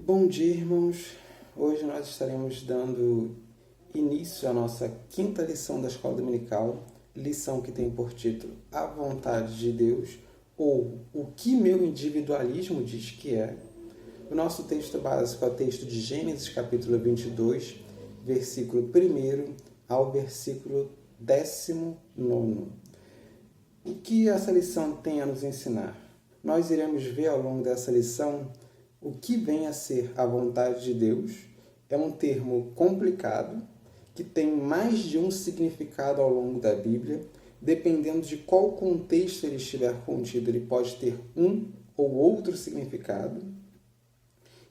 Bom dia, irmãos. Hoje nós estaremos dando início à nossa quinta lição da Escola Dominical, lição que tem por título A Vontade de Deus, ou O que meu individualismo diz que é. O nosso texto básico é o texto de Gênesis, capítulo 22, versículo 1 ao versículo 19. O que essa lição tem a nos ensinar? Nós iremos ver ao longo dessa lição o que vem a ser a vontade de Deus. É um termo complicado, que tem mais de um significado ao longo da Bíblia. Dependendo de qual contexto ele estiver contido, ele pode ter um ou outro significado.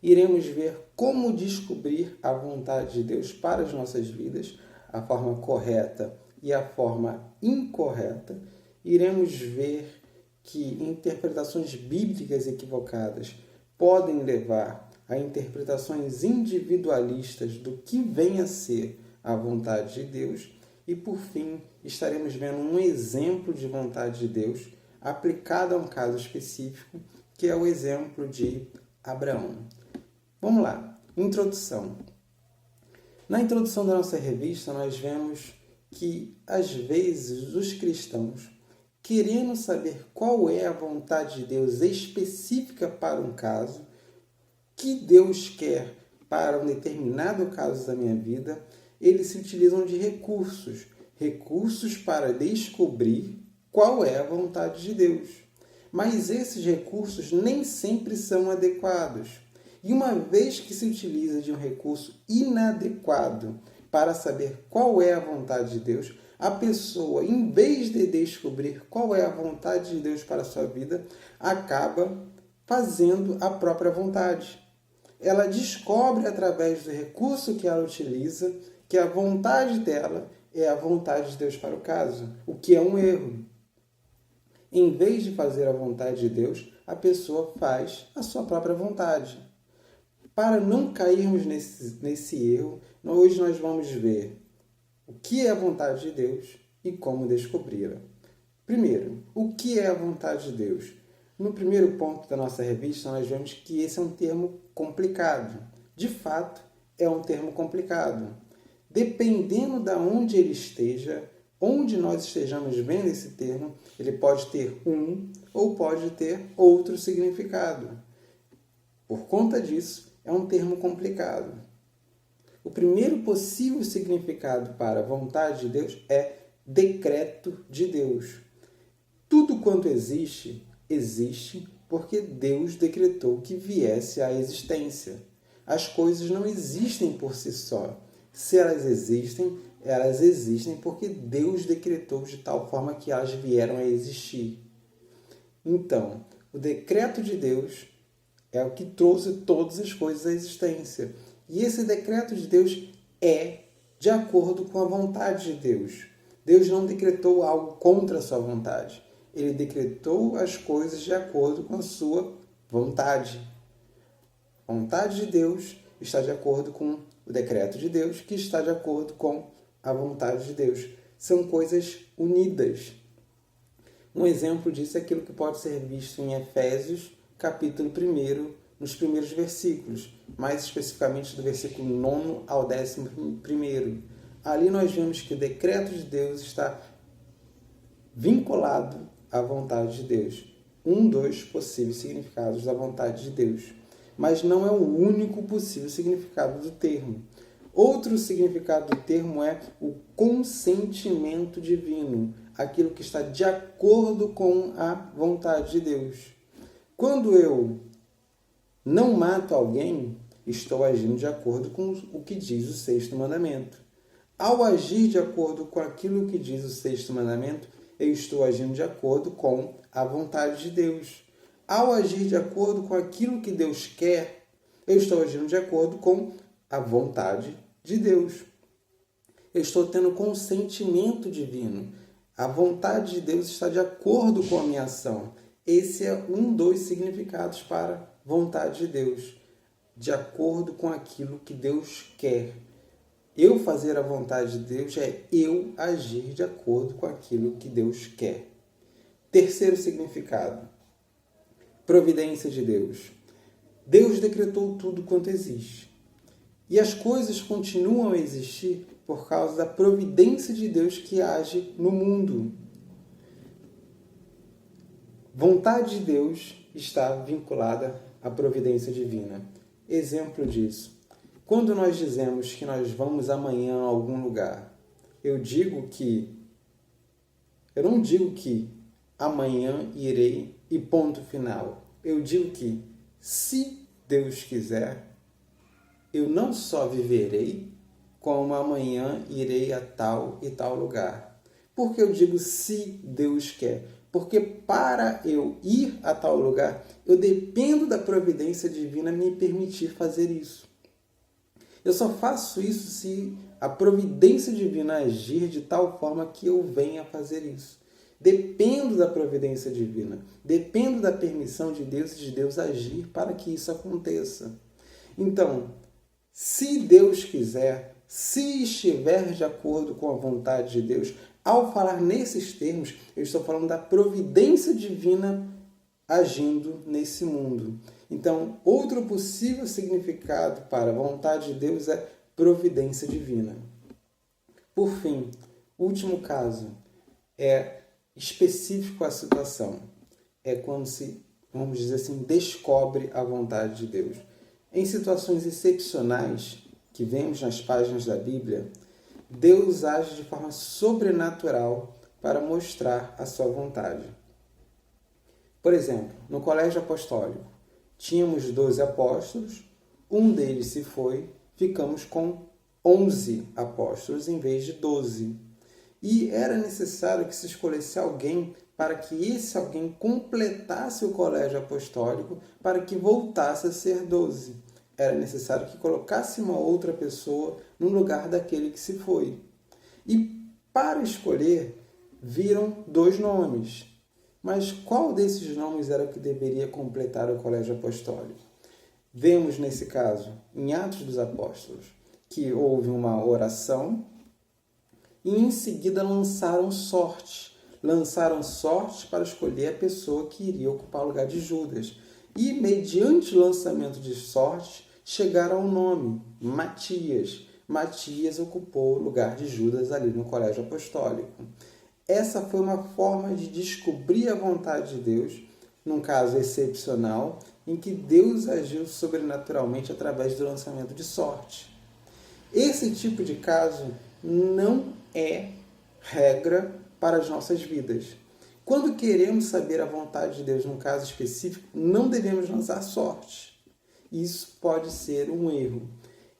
Iremos ver como descobrir a vontade de Deus para as nossas vidas, a forma correta e a forma incorreta. Iremos ver que interpretações bíblicas equivocadas podem levar a interpretações individualistas do que vem a ser a vontade de Deus. E, por fim, estaremos vendo um exemplo de vontade de Deus aplicado a um caso específico, que é o exemplo de Abraão. Vamos lá. Introdução. Na introdução da nossa revista, nós vemos que, às vezes, os cristãos, querendo saber qual é a vontade de Deus específica para um caso, que Deus quer para um determinado caso da minha vida, eles se utilizam de recursos para descobrir qual é a vontade de Deus. Mas esses recursos nem sempre são adequados. E uma vez que se utiliza de um recurso inadequado para saber qual é a vontade de Deus, a pessoa, em vez de descobrir qual é a vontade de Deus para a sua vida, acaba fazendo a própria vontade. Ela descobre, através do recurso que ela utiliza, que a vontade dela é a vontade de Deus para o caso, o que é um erro. Em vez de fazer a vontade de Deus, a pessoa faz a sua própria vontade. Para não cairmos nesse erro, hoje nós vamos ver o que é a vontade de Deus e como descobri-la. Primeiro, o que é a vontade de Deus? No primeiro ponto da nossa revista, nós vemos que esse é um termo complicado. De fato, é um termo complicado. Dependendo de onde ele esteja, onde nós estejamos vendo esse termo, ele pode ter um ou pode ter outro significado. Por conta disso, é um termo complicado. O primeiro possível significado para a vontade de Deus é decreto de Deus. Tudo quanto existe, existe porque Deus decretou que viesse à existência. As coisas não existem por si só. Se elas existem porque Deus decretou de tal forma que elas vieram a existir. Então, o decreto de Deus é o que trouxe todas as coisas à existência. E esse decreto de Deus é de acordo com a vontade de Deus. Deus não decretou algo contra a sua vontade. Ele decretou as coisas de acordo com a sua vontade. A vontade de Deus está de acordo com o decreto de Deus, que está de acordo com a vontade de Deus. São coisas unidas. Um exemplo disso é aquilo que pode ser visto em Efésios, capítulo 1, nos primeiros versículos, mais especificamente do versículo 9 ao 11. Ali nós vemos que o decreto de Deus está vinculado à vontade de Deus. Dos possíveis significados da vontade de Deus. Mas não é o único possível significado do termo. Outro significado do termo é o consentimento divino, aquilo que está de acordo com a vontade de Deus. Quando eu não mato alguém, estou agindo de acordo com o que diz o sexto mandamento. Ao agir de acordo com aquilo que diz o sexto mandamento, eu estou agindo de acordo com a vontade de Deus. Ao agir de acordo com aquilo que Deus quer, eu estou agindo de acordo com a vontade de Deus. Eu estou tendo consentimento divino. A vontade de Deus está de acordo com a minha ação. Esse é dos significados para vontade de Deus, de acordo com aquilo que Deus quer. Eu fazer a vontade de Deus é eu agir de acordo com aquilo que Deus quer. Terceiro significado, providência de Deus. Deus decretou tudo quanto existe. E as coisas continuam a existir por causa da providência de Deus que age no mundo. Vontade de Deus está vinculada à providência divina. Exemplo disso. Quando nós dizemos que nós vamos amanhã a algum lugar, eu não digo que amanhã irei e ponto final. Eu digo que, se Deus quiser, eu não só viverei, como amanhã irei a tal e tal lugar. Por que eu digo se Deus quer? Porque para eu ir a tal lugar, eu dependo da providência divina me permitir fazer isso. Eu só faço isso se a providência divina agir de tal forma que eu venha fazer isso. Dependo da providência divina, dependo da permissão de Deus agir para que isso aconteça. Então, se Deus quiser, se estiver de acordo com a vontade de Deus, ao falar nesses termos, eu estou falando da providência divina agindo nesse mundo. Então, outro possível significado para a vontade de Deus é providência divina. Por fim, último caso, é específico à situação. É quando se, vamos dizer assim, descobre a vontade de Deus. Em situações excepcionais que vemos nas páginas da Bíblia, Deus age de forma sobrenatural para mostrar a sua vontade. Por exemplo, no colégio apostólico, tínhamos 12 apóstolos, um deles se foi, ficamos com 11 apóstolos em vez de 12. E era necessário que se escolhesse alguém para que esse alguém completasse o colégio apostólico para que voltasse a ser 12. Era necessário que colocasse uma outra pessoa no lugar daquele que se foi. E para escolher, viram 2 nomes. Mas qual desses nomes era o que deveria completar o colégio apostólico? Vemos nesse caso, em Atos dos Apóstolos, que houve uma oração e em seguida lançaram sorte. Lançaram sorte para escolher a pessoa que iria ocupar o lugar de Judas. E, mediante o lançamento de sorte, chegaram ao nome, Matias. Matias ocupou o lugar de Judas ali no colégio apostólico. Essa foi uma forma de descobrir a vontade de Deus, num caso excepcional, em que Deus agiu sobrenaturalmente através do lançamento de sorte. Esse tipo de caso não é regra para as nossas vidas. Quando queremos saber a vontade de Deus num caso específico, não devemos lançar sorte. Isso pode ser um erro.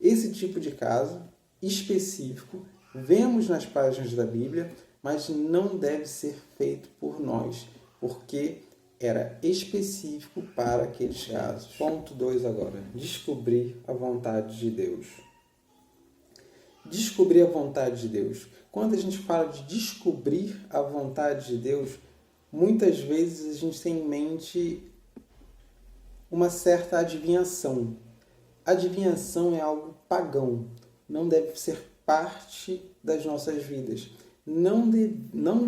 Esse tipo de caso específico vemos nas páginas da Bíblia, mas não deve ser feito por nós, porque era específico para aqueles casos. Ponto 2 agora. Descobrir a vontade de Deus. Descobrir a vontade de Deus. Quando a gente fala de descobrir a vontade de Deus, muitas vezes a gente tem em mente uma certa adivinhação. Adivinhação é algo pagão, não deve ser parte das nossas vidas. Não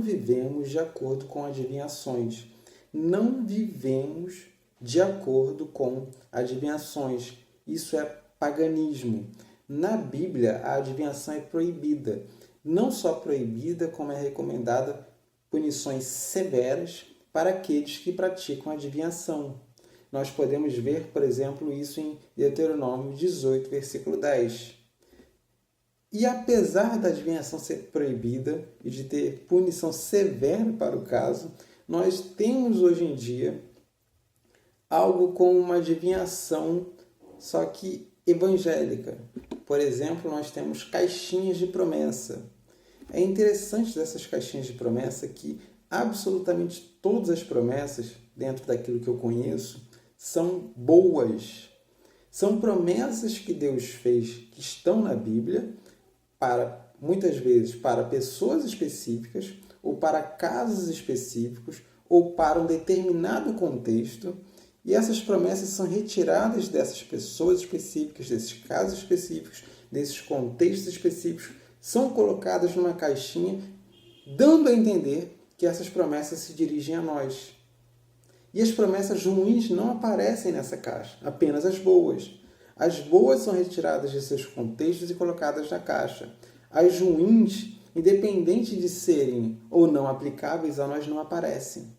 vivemos de acordo com adivinhações. Não vivemos de acordo com adivinhações. Isso é paganismo. Na Bíblia, a adivinhação é proibida. Não só proibida, como é recomendada punições severas para aqueles que praticam adivinhação. Nós podemos ver, por exemplo, isso em Deuteronômio 18, versículo 10. E apesar da adivinhação ser proibida e de ter punição severa para o caso, nós temos hoje em dia algo como uma adivinhação, só que evangélica. Por exemplo, nós temos caixinhas de promessa. É interessante dessas caixinhas de promessa que absolutamente todas as promessas, dentro daquilo que eu conheço, são boas. São promessas que Deus fez que estão na Bíblia, muitas vezes para pessoas específicas, ou para casos específicos, ou para um determinado contexto. E essas promessas são retiradas dessas pessoas específicas, desses casos específicos, desses contextos específicos, são colocadas numa caixinha, dando a entender que essas promessas se dirigem a nós. E as promessas ruins não aparecem nessa caixa, apenas as boas. As boas são retiradas de seus contextos e colocadas na caixa. As ruins, independente de serem ou não aplicáveis a nós, não aparecem.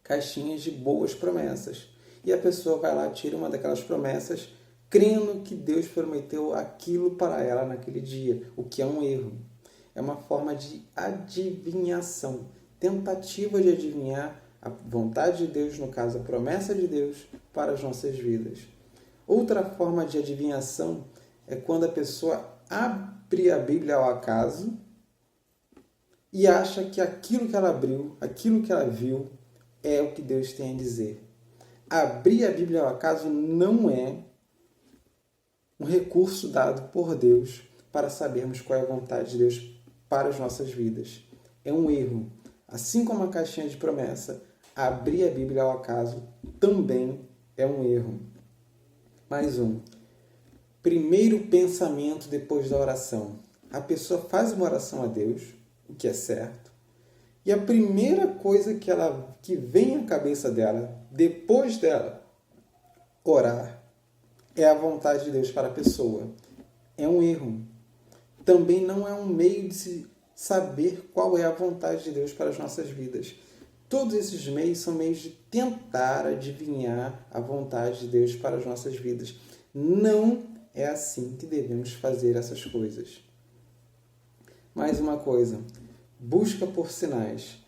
Caixinhas de boas promessas. E a pessoa vai lá, tira uma daquelas promessas, crendo que Deus prometeu aquilo para ela naquele dia, o que é um erro. É uma forma de adivinhação, tentativa de adivinhar a vontade de Deus, no caso, a promessa de Deus para as nossas vidas. Outra forma de adivinhação é quando a pessoa abre a Bíblia ao acaso e acha que aquilo que ela abriu, aquilo que ela viu, é o que Deus tem a dizer. Abrir a Bíblia ao acaso não é um recurso dado por Deus para sabermos qual é a vontade de Deus para as nossas vidas. É um erro. Assim como a caixinha de promessa, abrir a Bíblia ao acaso também é um erro. Mais um. Primeiro pensamento depois da oração. A pessoa faz uma oração a Deus, o que é certo, e a primeira coisa que vem à cabeça dela, depois dela orar, é a vontade de Deus para a pessoa. É um erro. Também não é um meio de se saber qual é a vontade de Deus para as nossas vidas. Todos esses meios são meios de tentar adivinhar a vontade de Deus para as nossas vidas. Não é assim que devemos fazer essas coisas. Mais uma coisa. Busca por sinais.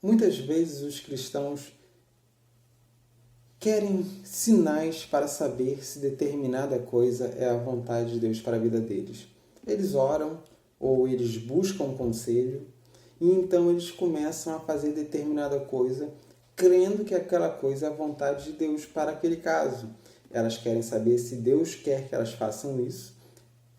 Muitas vezes os cristãos querem sinais para saber se determinada coisa é a vontade de Deus para a vida deles. Eles oram ou eles buscam conselho e então eles começam a fazer determinada coisa crendo que aquela coisa é a vontade de Deus para aquele caso. Elas querem saber se Deus quer que elas façam isso,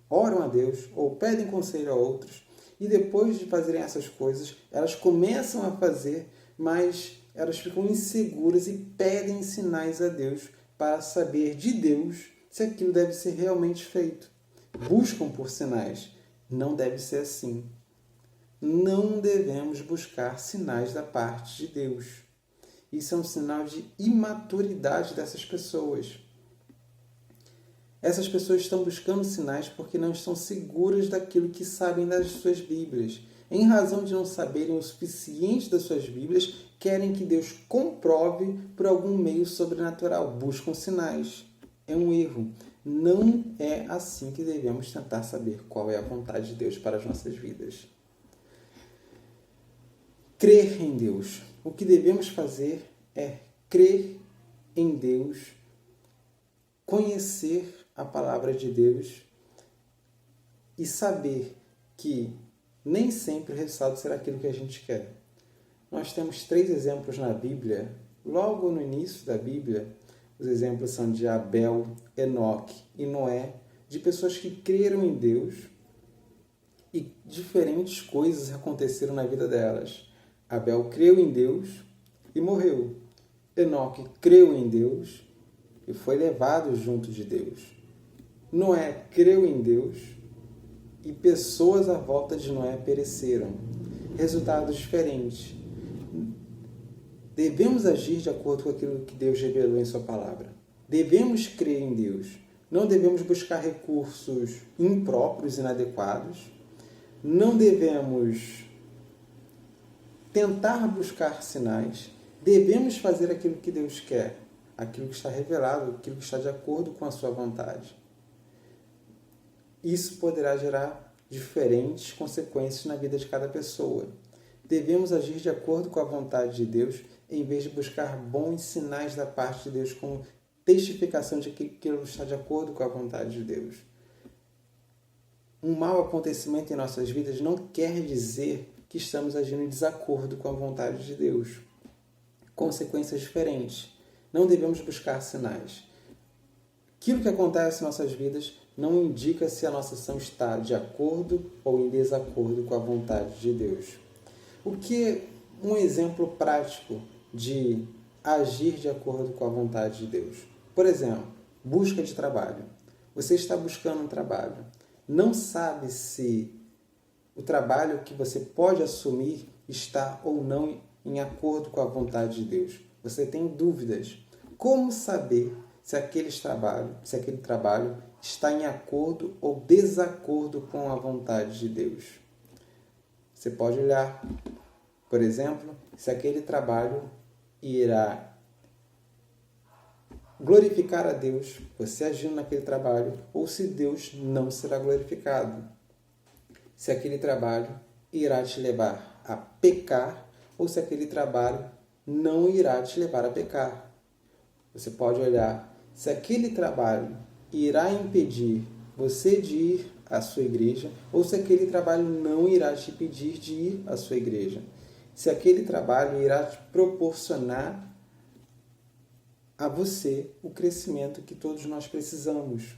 oram a Deus ou pedem conselho a outros e depois de fazerem essas coisas, elas começam a fazer, mas elas ficam inseguras e pedem sinais a Deus para saber de Deus se aquilo deve ser realmente feito. Buscam por sinais. Não deve ser assim. Não devemos buscar sinais da parte de Deus. Isso é um sinal de imaturidade dessas pessoas. Essas pessoas estão buscando sinais porque não estão seguras daquilo que sabem das suas Bíblias. Em razão de não saberem o suficiente das suas Bíblias, querem que Deus comprove por algum meio sobrenatural. Buscam sinais. É um erro. Não é assim que devemos tentar saber qual é a vontade de Deus para as nossas vidas. Crer em Deus. O que devemos fazer é crer em Deus, conhecer a palavra de Deus e saber que nem sempre o resultado será aquilo que a gente quer. Nós temos 3 exemplos na Bíblia. Logo no início da Bíblia, os exemplos são de Abel, Enoque e Noé, de pessoas que creram em Deus e diferentes coisas aconteceram na vida delas. Abel creu em Deus e morreu. Enoque creu em Deus e foi levado junto de Deus. Noé creu em Deus e pessoas à volta de Noé pereceram. Resultados diferentes. Devemos agir de acordo com aquilo que Deus revelou em sua palavra. Devemos crer em Deus. Não devemos buscar recursos impróprios, inadequados. Não devemos tentar buscar sinais. Devemos fazer aquilo que Deus quer, aquilo que está revelado, aquilo que está de acordo com a sua vontade. Isso poderá gerar diferentes consequências na vida de cada pessoa. Devemos agir de acordo com a vontade de Deus, em vez de buscar bons sinais da parte de Deus como testificação de que aquilo está de acordo com a vontade de Deus. Um mau acontecimento em nossas vidas não quer dizer que estamos agindo em desacordo com a vontade de Deus. Consequências diferentes. Não devemos buscar sinais. Aquilo que acontece em nossas vidas não indica se a nossa ação está de acordo ou em desacordo com a vontade de Deus. O que é um exemplo prático de agir de acordo com a vontade de Deus? Por exemplo, busca de trabalho. Você está buscando um trabalho. Não sabe se o trabalho que você pode assumir está ou não em acordo com a vontade de Deus. você tem dúvidas. Como saber se aquele trabalho está em acordo ou desacordo com a vontade de Deus? Você pode olhar, por exemplo, se aquele trabalho irá glorificar a Deus, você agindo naquele trabalho, ou se Deus não será glorificado. Se aquele trabalho irá te levar a pecar, ou se aquele trabalho não irá te levar a pecar. Você pode olhar se aquele trabalho irá impedir você de ir à sua igreja, ou se aquele trabalho não irá te impedir de ir à sua igreja. Se aquele trabalho irá te proporcionar a você o crescimento que todos nós precisamos.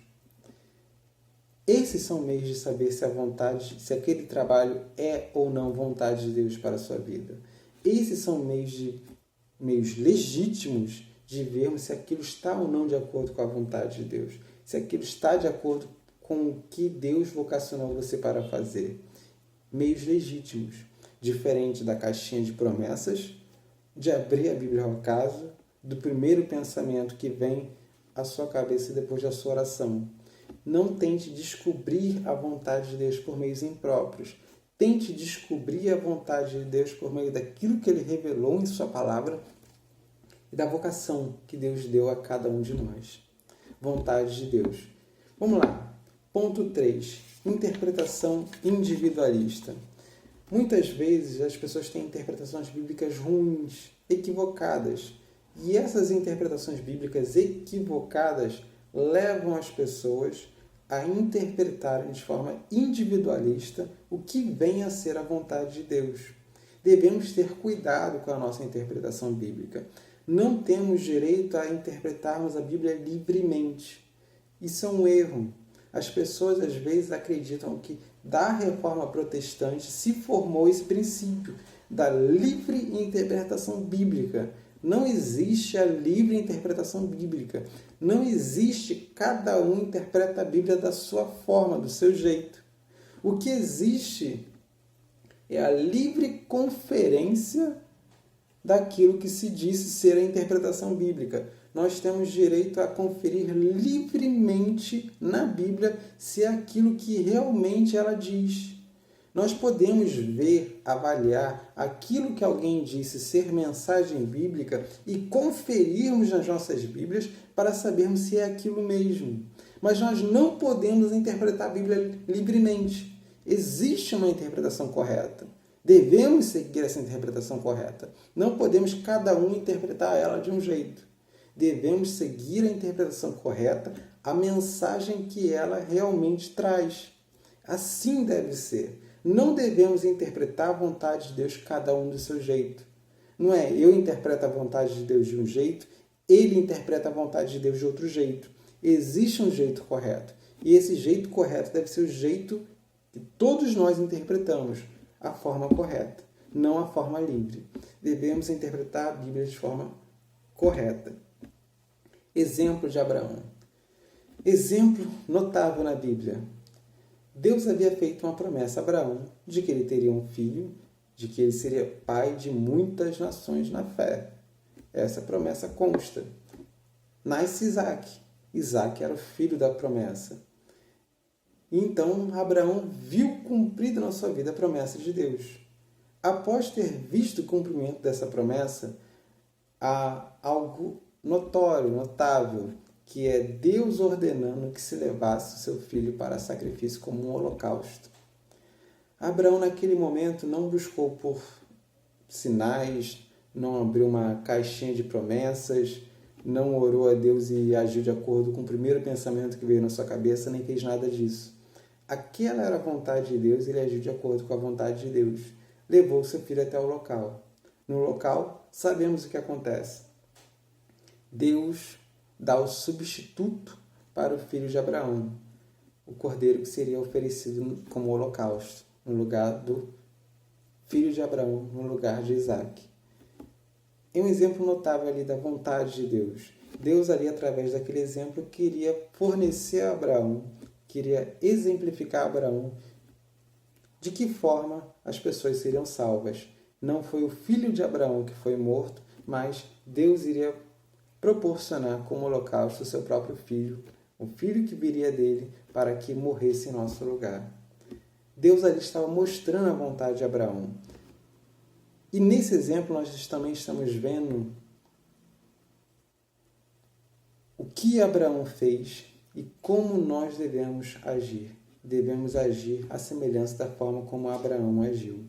Esses são meios de saber se aquele trabalho é ou não vontade de Deus para a sua vida. Esses são meios legítimos de vermos se aquilo está ou não de acordo com a vontade de Deus. Se aquilo está de acordo com o que Deus vocacionou você para fazer. Meios legítimos. Diferente da caixinha de promessas, de abrir a Bíblia ao acaso, do primeiro pensamento que vem à sua cabeça depois da sua oração. Não tente descobrir a vontade de Deus por meios impróprios. Tente descobrir a vontade de Deus por meio daquilo que Ele revelou em sua palavra e da vocação que Deus deu a cada um de nós. Vontade de Deus. Vamos lá. Ponto 3. Interpretação individualista. Muitas vezes as pessoas têm interpretações bíblicas ruins, equivocadas. E essas interpretações bíblicas equivocadas levam as pessoas a interpretarem de forma individualista o que vem a ser a vontade de Deus. Devemos ter cuidado com a nossa interpretação bíblica. Não temos direito a interpretarmos a Bíblia livremente. Isso é um erro. As pessoas às vezes acreditam que da Reforma Protestante se formou esse princípio da livre interpretação bíblica. Não existe a livre interpretação bíblica. Não existe cada um interpreta a Bíblia da sua forma, do seu jeito. O que existe é a livre conferência daquilo que se disse ser a interpretação bíblica. Nós temos direito a conferir livremente na Bíblia se é aquilo que realmente ela diz. Nós podemos ver, avaliar aquilo que alguém disse ser mensagem bíblica e conferirmos nas nossas Bíblias para sabermos se é aquilo mesmo. Mas nós não podemos interpretar a Bíblia livremente. Existe uma interpretação correta. Devemos seguir essa interpretação correta. Não podemos cada um interpretar ela de um jeito. Devemos seguir a interpretação correta, a mensagem que ela realmente traz. Assim deve ser. Não devemos interpretar a vontade de Deus cada um do seu jeito. Não é eu interpreto a vontade de Deus de um jeito, ele interpreta a vontade de Deus de outro jeito. Existe um jeito correto. E esse jeito correto deve ser o jeito que todos nós interpretamos, a forma correta, não a forma livre. Devemos interpretar a Bíblia de forma correta. Exemplo de Abraão. Exemplo notável na Bíblia. Deus havia feito uma promessa a Abraão de que ele teria um filho, de que ele seria pai de muitas nações na fé. Essa promessa consta. Nasce Isaac. Isaac era o filho da promessa. Então, Abraão viu cumprida na sua vida a promessa de Deus. Após ter visto o cumprimento dessa promessa, há algo notório, notável, que é Deus ordenando que se levasse o seu filho para sacrifício como um holocausto. Abraão, naquele momento, não buscou por sinais, não abriu uma caixinha de promessas, não orou a Deus e agiu de acordo com o primeiro pensamento que veio na sua cabeça, nem fez nada disso. Aquela era a vontade de Deus, ele agiu de acordo com a vontade de Deus. Levou seu filho até o local. No local, sabemos o que acontece. Deus dá o substituto para o filho de Abraão, o cordeiro que seria oferecido como holocausto, no lugar do filho de Abraão, no lugar de Isaac. É um exemplo notável ali da vontade de Deus. Deus ali, através daquele exemplo, queria fornecer a Abraão, queria exemplificar a Abraão de que forma as pessoas seriam salvas. Não foi o filho de Abraão que foi morto, mas Deus iria proporcionar como holocausto o seu próprio filho, o filho que viria dele, para que morresse em nosso lugar. Deus ali estava mostrando a vontade de Abraão. E nesse exemplo nós também estamos vendo o que Abraão fez e como nós devemos agir. Devemos agir à semelhança da forma como Abraão agiu.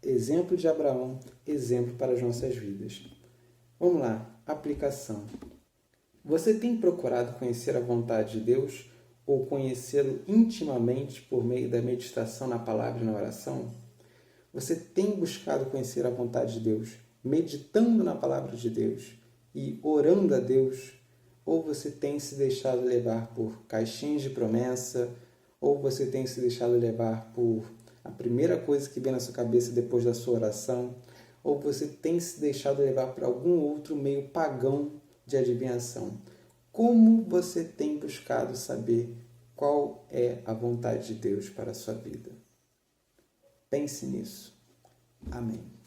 Exemplo de Abraão, exemplo para as nossas vidas. Vamos lá, aplicação. Você tem procurado conhecer a vontade de Deus ou conhecê-lo intimamente por meio da meditação na palavra e na oração? Você tem buscado conhecer a vontade de Deus, meditando na palavra de Deus e orando a Deus? Ou você tem se deixado levar por caixinhas de promessa, ou você tem se deixado levar por a primeira coisa que vem na sua cabeça depois da sua oração, ou você tem se deixado levar por algum outro meio pagão de adivinhação? Como você tem buscado saber qual é a vontade de Deus para a sua vida? Pense nisso. Amém.